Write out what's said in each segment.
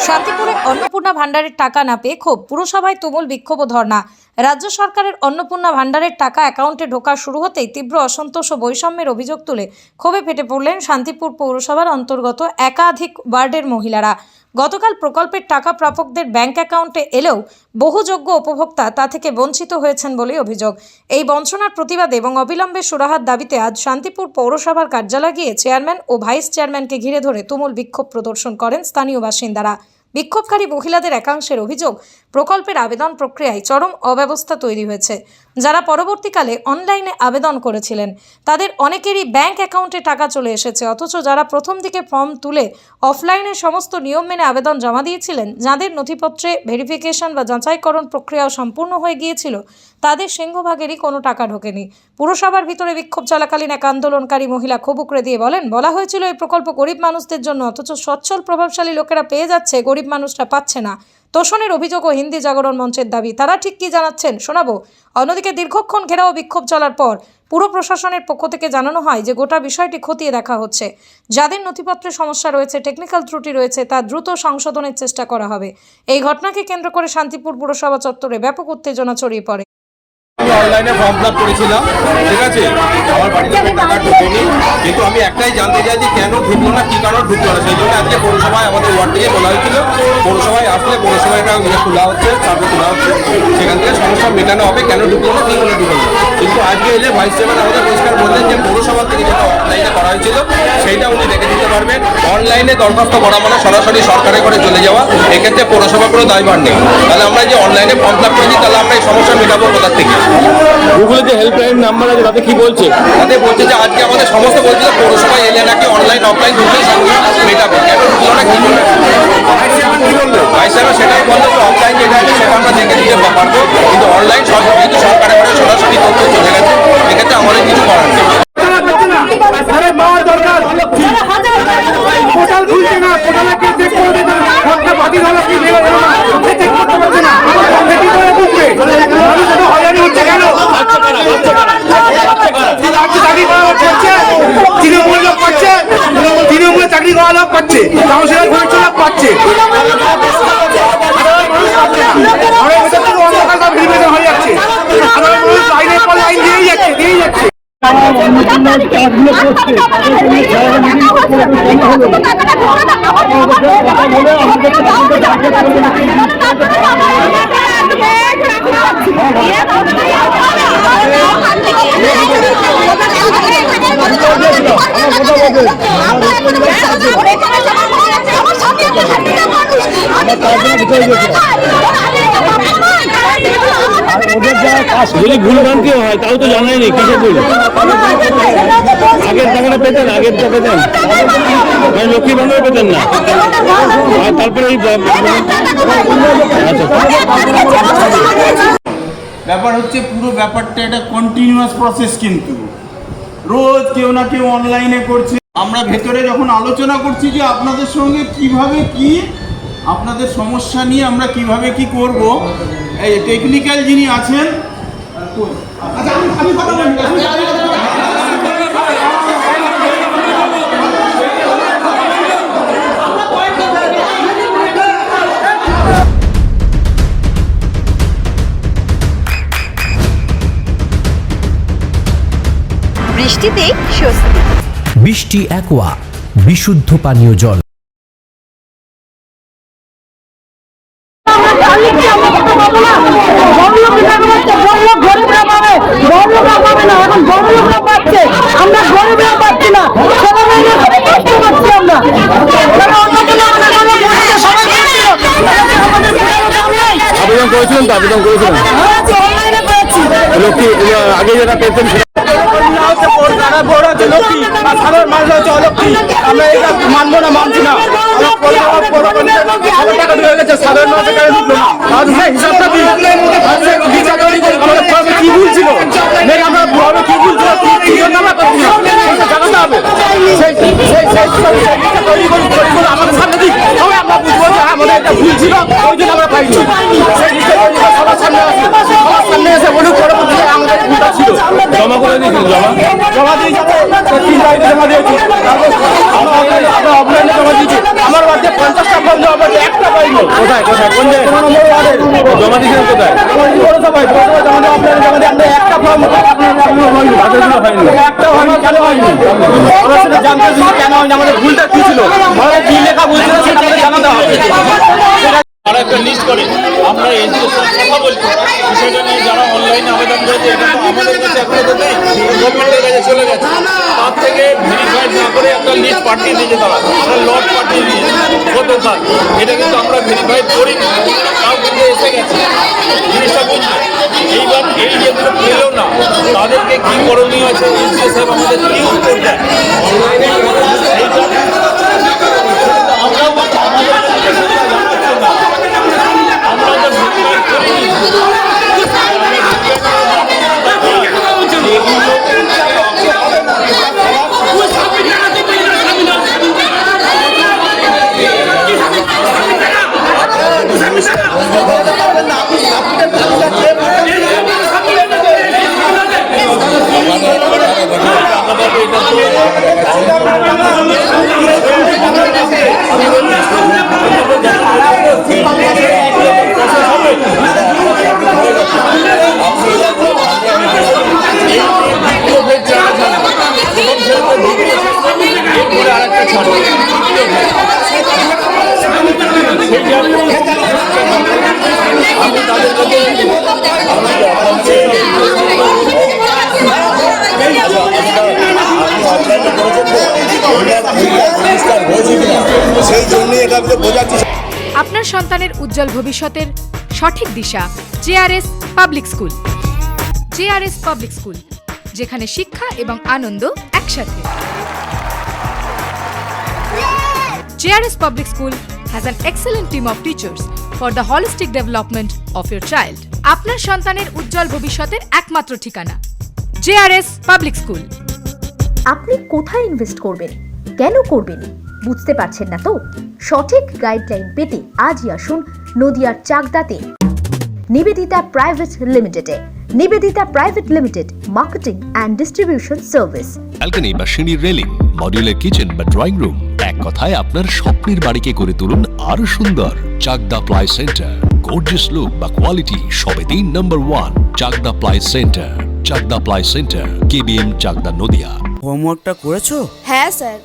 শান্তিপুরে অন্নপূর্ণা ভান্ডারের টাকা না পেয়ে ক্ষোভ, পুরসভায় তুমুল বিক্ষোভ ও ধর্ণা। রাজ্য সরকারের অন্নপূর্ণা ভান্ডারের টাকা অ্যাকাউন্টে ঢোকা শুরু হতেই তীব্র অসন্তোষ ও বৈষম্যের অভিযোগ তুলে ক্ষোভে ফেটে পড়লেন শান্তিপুর পৌরসভার অন্তর্গত একাধিক ওয়ার্ডের মহিলারা। গতকাল প্রকল্পের টাকা প্রাপকদের ব্যাংক অ্যাকাউন্টে এলেও বহু যোগ্য উপভোক্তা তা থেকে বঞ্চিত হয়েছেন বলে অভিযোগ। এই বঞ্চনার প্রতিবাদে এবং অবিলম্বে সুরাহার দাবিতে আজ শান্তিপুর পৌরসভার কার্যালয়ে গিয়ে চেয়ারম্যান ও ভাইস চেয়ারম্যানকে ঘিরে ধরে তুমুল বিক্ষোভ প্রদর্শন করেন স্থানীয় বাসিন্দারা। বিক্ষোভকারী মহিলাদের একাংশের অভিযোগ, প্রকল্পের আবেদন প্রক্রিয়ায় চরম অব্যবস্থা তৈরি হয়েছে। যারা পরবর্তীকালে অনলাইনে আবেদন করেছিলেন তাদের অনেকেরই ব্যাংক অ্যাকাউন্টে টাকা চলে এসেছে, অথচ যারা প্রথম দিকে ফর্ম তুলে অফলাইনে সমস্ত নিয়ম মেনে আবেদন জমা দিয়েছিলেন, যাদের নথিপত্রে ভেরিফিকেশন বা যাচাইকরণ প্রক্রিয়াও সম্পূর্ণ হয়ে গিয়েছিল, তাদের সিংহভাগেরই কোনো টাকা ঢোকেনি। পুরসভার ভিতরে বিক্ষোভ চলাকালীন এক আন্দোলনকারী মহিলা ক্ষোভ উগরে দিয়ে বলেন, বলা হয়েছিল এই প্রকল্প গরিব মানুষদের জন্য, অথচ সচ্ছল প্রভাবশালী লোকেরা পেয়ে যাচ্ছে, গরিব মানুষরা পাচ্ছে না। তোষণের অভিযোগ ও হিন্দি জাগরণ মঞ্চের দাবি। তারা ঠিক কি জানাচ্ছেন শোনাবো। অন্যদিকে দীর্ঘক্ষণ ঘেরাও বিক্ষোভ চলার পর পুর প্রশাসনের পক্ষ থেকে জানানো হয় যে গোটা বিষয়টি খতিয়ে দেখা হচ্ছে। যাদের নথিপত্রে সমস্যা রয়েছে, টেকনিক্যাল ত্রুটি রয়েছে, তা দ্রুত সংশোধনের চেষ্টা করা হবে। এই ঘটনাকে কেন্দ্র করে শান্তিপুর পুরসভা চত্বরে ব্যাপক উত্তেজনা ছড়িয়ে পড়ে। অনলাইনে ফর্ম ফিল আপ করেছিলাম, ঠিক আছে, আমার বাড়িতে কোনো টাকা ঢোকেনি, কিন্তু আমি একটাই জানতে চাই যে কেন ঢুকলো না, কী কারণ ঢুকলো না। সেই জন্য আজকে পৌরসভায় আমাদের ওয়ার্ড থেকে বলা হয়েছিল পৌরসভায় আসলে পৌরসভায় একটা খোলা হচ্ছে, সার্ভে খোলা হচ্ছে, সেখান থেকে সমস্যা মেটানো হবে, কেন ঢুকলো না, কী করে ঢুকলো না। কিন্তু আজকে এলে ভাইস চেয়ারম্যান আমাদের পরিষ্কার বললেন যে পৌরসভা থেকে যেটা অনলাইনে করা হয়েছিল সেইটা উনি দেখে দিতে পারবেন। অনলাইনে দরখাস্ত করা মানে সরাসরি সরকারের করে চলে যাওয়া, এক্ষেত্রে পৌরসভা কোনো দায়ভার নেই। তাহলে আমরা যে অনলাইনে ফর্ম ফিল আপ করেছি, তাহলে আমরা এই সমস্যা মেটাবো কোথার থেকে? গুগলে যে হেল্পলাইন নাম্বার আছে তাতে কি বলছে? তাদের বলছে যে আজকে আমাদের সমস্ত বলছিল পৌরসভায় এলে নাকি অনলাইন অফলাইন দুটোই মেটাবে, কেন ঢুকলো না, কি বললো ভাই সাহেব? সেটাই বললো যে অফলাইন যেটা আছে সেটা আমরা দেখে দিতে পারবো, কিন্তু অনলাইন যেহেতু সরকারের করে সরাসরি তথ্য চলে গেছে, এক্ষেত্রে আমাদের কিছু করার নেই। তৃণমূলে চাকরি করা লোক পাচ্ছে, কাউন্সিলর পরীক্ষা লোক পাচ্ছে, হয়ে যাচ্ছে, লাইনের পর লাইন দিয়েই যাচ্ছে দিয়েই যাচ্ছে। যদি ভুলভ্রান্তি হয় তাও তো জানাই নেই কিসে ভুল। আগের টাকাটা পেতেন, আগের টাকা পেতেন, লক্ষ্মী ভান্ডার পেতেন না, আর তারপরে ব্যাপার হচ্ছে পুরো ব্যাপারটা এটা কন্টিনিউয়াস প্রসেস, কিন্তু রোজ কেউ না কেউ অনলাইনে করছে। আমরা ভেতরে যখন আলোচনা করছি যে আপনাদের সঙ্গে কিভাবে কি আপনাদের সমস্যা নিয়ে আমরা কিভাবে কি করব, এই টেকনিক্যাল যিনি আছেন, বৃষ্টিতেই স্বস্তি। বৃষ্টি অ্যাকোয়া, বিশুদ্ধ পানীয় জল। আবেদন করেছিলেন তো? আবেদন করেছিলেন লক্ষ্মী আগে যেটা পেতেন সাধারণ মানুষ হচ্ছে অলক্ষী, আমরা এটা মানবো না, মানছি না। সাধারণ মানুষের কাছে ঢুকলো না, হিসাবটা কি ভুল ছিল, আমরা কি ভুল ছিল জানাতে হবে। আমাদের সামনে দিক আমরা বুঝবো যে আমাদের একটা ভুল ছিল, ওই জন্য আমরা পাইনি। সবার সামনে আসে, সবার সামনে এসে বলুক পরবর্তীতে আমাদের ভুলটা ছিল। জমা করে দিয়েছিল, জমা দিয়ে যাবে 3 তারিখে জমা দিয়েছি, আমরা অফলাইনে জমা দিয়েছি। আমার বাড়িতে 50টা ফর্ম জমা, একটা জমা দিয়েছেন কোথায়? একটা ফর্ম একটা হয়নি, কেন হয়নি? আমরা সেটা জানতে চাই কেন হয়নি, আমাদের ভুলটা কি ছিল, আমাদের কি লেখা বলছিল সেটা আমাদের জানাতে হবে। তারা একটা লিস্ট করে আমরা এডুকেশন কথা বলছি সেটা নিয়ে যারা অনলাইনে আবেদন করেছে এটা তো আমাদের কাছে এখনো তো নেই, গভর্নমেন্টের কাছে চলে গেছে। তার থেকে ভেরিফাইড না করে একটা লিস্ট পাঠিয়ে দিয়েছে তারা, আমরা লট পাঠিয়ে দিয়েছি গতকাল। এটা কিন্তু আমরা ভেরিফাইড করিনি, তাও কিন্তু এসে গেছে জিনিসটা বুঝলে। এইবার এই যেগুলো পেলো না তাদেরকে কি করণীয় আছে এনসিও সাহেব আমাদের কি উত্তর দেয় আমরাও বলছি আমাদের আমরা তো ভেরিফাইড করিনি। আপনার সন্তানের উজ্জ্বল ভবিষ্যতের সঠিক দিশা JRS public school. JRS public school, যেখানে শিক্ষা এবং আনন্দ একসাথে। JRS public school has an excellent team of teachers for the holistic development of your child. আপনার সন্তানের উজ্জ্বল ভবিষ্যতের একমাত্র ঠিকানা জেআরএস পাবলিক স্কুল। আপনি কোথায় ইনভেস্ট করবেন, কেন করবেন, বুঝতে পারছেন না তো? সঠিক গাইডলাইন পেতে আজই আসুন নদিয়ার চাকদাতে নিবেদিতা প্রাইভেট লিমিটেডে। Nivedita private limited, marketing and distribution service. Balcony বা সিঁড়ির রেলিং, মডিউলার কিচেন বা ড্রয়িং রুম, এক কথায় আপনার স্বপ্নের বাড়িকে করে তুলুন আরো সুন্দর। Chakdaha ply centre, gorgeous look বা কোয়ালিটি সবে 3 number 1 Chakdaha ply centre. Chakdaha ply centre, KBM, Chakdaha, Nadia. হোমওয়ার্কটা করেছো? হ্যাঁ স্যার।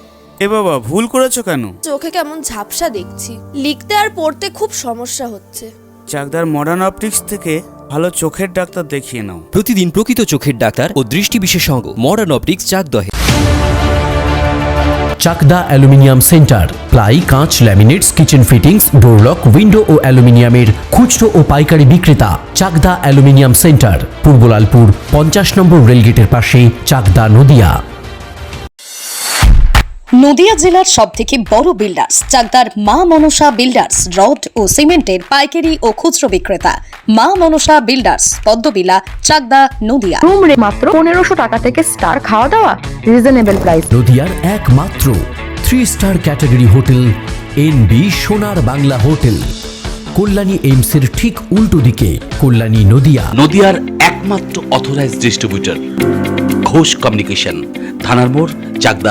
এ বাবা, ভুল করেছো কেন? চোখে কেমন ঝাপসা দেখছি, লিখতে আর পড়তে খুব সমস্যা হচ্ছে। চাকদার মডার্ন অপটিক্স থেকে ভালো চোখের ডাক্তার দেখিয়ে নাও। প্রতিদিন প্রকৃত চোখের ডাক্তার ও দৃষ্টি বিশেষজ্ঞ মডার্ন অপটিক্স, চাকদহে। চাকদা অ্যালুমিনিয়াম সেন্টার, প্লাই, কাঁচ, laminates, kitchen fittings, door lock, window ও অ্যালুমিনিয়ামের খুচরো ও পাইকারি বিক্রেতা। Chakdaha aluminium centre, Purbalalpur 50 number রেলগেটের পাশে, চাকদা, নদিয়া। নদিয়া জেলার সবথেকে বড় বিল্ডার্স চাকদার মা মনসা বিল্ডার্স, রড ও সিমেন্টের পাইকারি ও খুচরো বিক্রেতা। মা মনসা বিল্ডার্স, পদ্মবিলা, চাকদা, নদিয়া। রুম রে মাত্র 1500 টাকা থেকে স্টার, খাওয়া দাওয়া রিজনেবল প্রাইস। নদিয়ার একমাত্র 3 স্টার ক্যাটাগরি হোটেল এনবি সোনার বাংলা হোটেল, কল্যাণী এইমসের ঠিক উল্টো দিকে, কল্যাণী, নদিয়া। নদিয়ার একমাত্র অথরাইজড ডিস্ট্রিবিউটর ঘোষ কমিউনিকেশন, থানার মোড়, চাকদা।